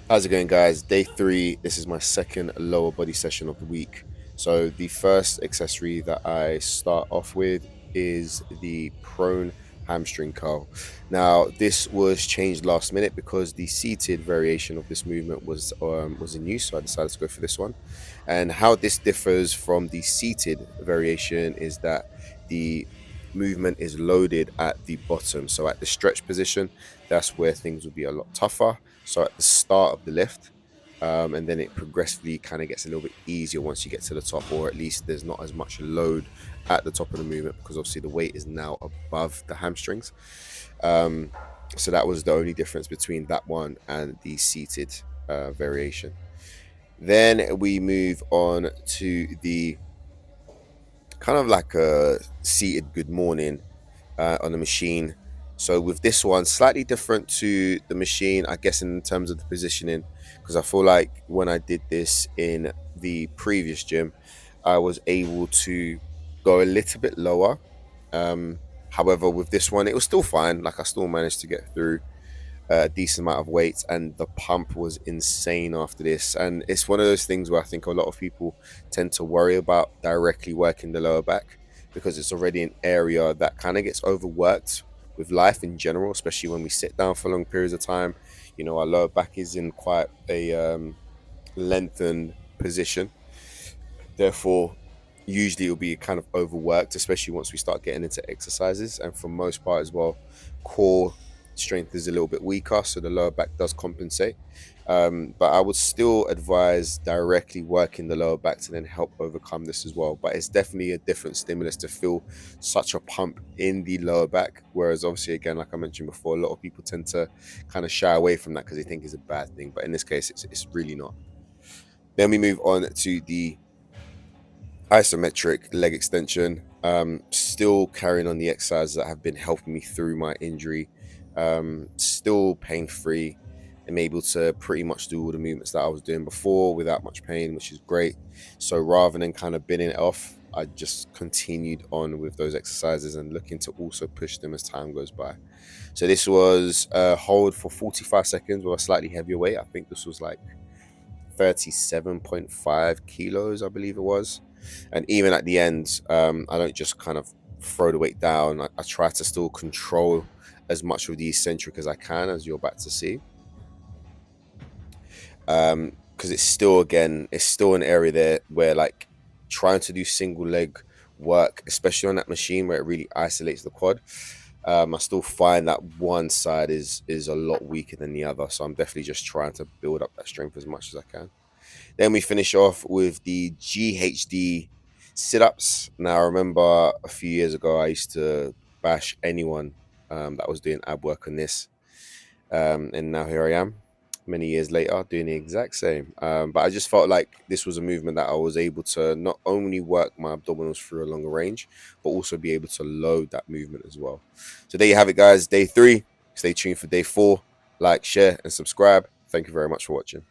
How's it going, guys? Day three. This is my second lower body session of the week. So the first accessory that I start off with is the prone hamstring curl. Now, this was changed last minute because the seated variation of this movement was in use, so I decided to go for this one. And how this differs from the seated variation is that the movement is loaded at the bottom. So at the stretch position, that's where things will be a lot tougher. So at the start of the lift, and then it progressively kind of gets a little bit easier once you get to the top, or at least there's not as much load at the top of the movement because obviously the weight is now above the hamstrings. So that was the only difference between that one and the seated variation. Then we move on to the kind of like a seated good morning on the machine. So with this one, slightly different to the machine, I guess, in terms of the positioning, because I feel like when I did this in the previous gym, I was able to go a little bit lower. However, with this one, it was still fine. Like I still managed to get through a decent amount of weight, and the pump was insane after this. And it's one of those things where I think a lot of people tend to worry about directly working the lower back because it's already an area that kind of gets overworked with life in general, especially when we sit down for long periods of time. You know, our lower back is in quite a lengthened position. Therefore, usually it'll be kind of overworked, especially once we start getting into exercises. And for most part as well, core strength is a little bit weaker, so the lower back does compensate. But I would still advise directly working the lower back to then help overcome this as well. But it's definitely a different stimulus to feel such a pump in the lower back. Whereas obviously, again, like I mentioned before, a lot of people tend to kind of shy away from that because they think it's a bad thing. But in this case, it's really not. Then we move on to the isometric leg extension. Still carrying on the exercises that have been helping me through my injury. Still pain free. I'm able to pretty much do all the movements that I was doing before without much pain, which is great. So rather than kind of binning it off, I just continued on with those exercises and looking to also push them as time goes by. So this was hold for 45 seconds with a slightly heavier weight. I think this was like 37.5 kilos, I believe it was. And even at the end, I don't just kind of throw the weight down. I try to still control as much of the eccentric as I can, as you're about to see. Because it's still, again, it's still an area there where like trying to do single leg work, especially on that machine where it really isolates the quad. I still find that one side is a lot weaker than the other. So I'm definitely just trying to build up that strength as much as I can. Then we finish off with the GHD sit-ups. Now, I remember a few years ago, I used to bash anyone that was doing ab work on this. And now here I am, many years later, doing the exact same. But I just felt like this was a movement that I was able to not only work my abdominals through a longer range, but also be able to load that movement as well. So there you have it, guys. Day three. Stay tuned for day four. Like, share, and subscribe. Thank you very much for watching.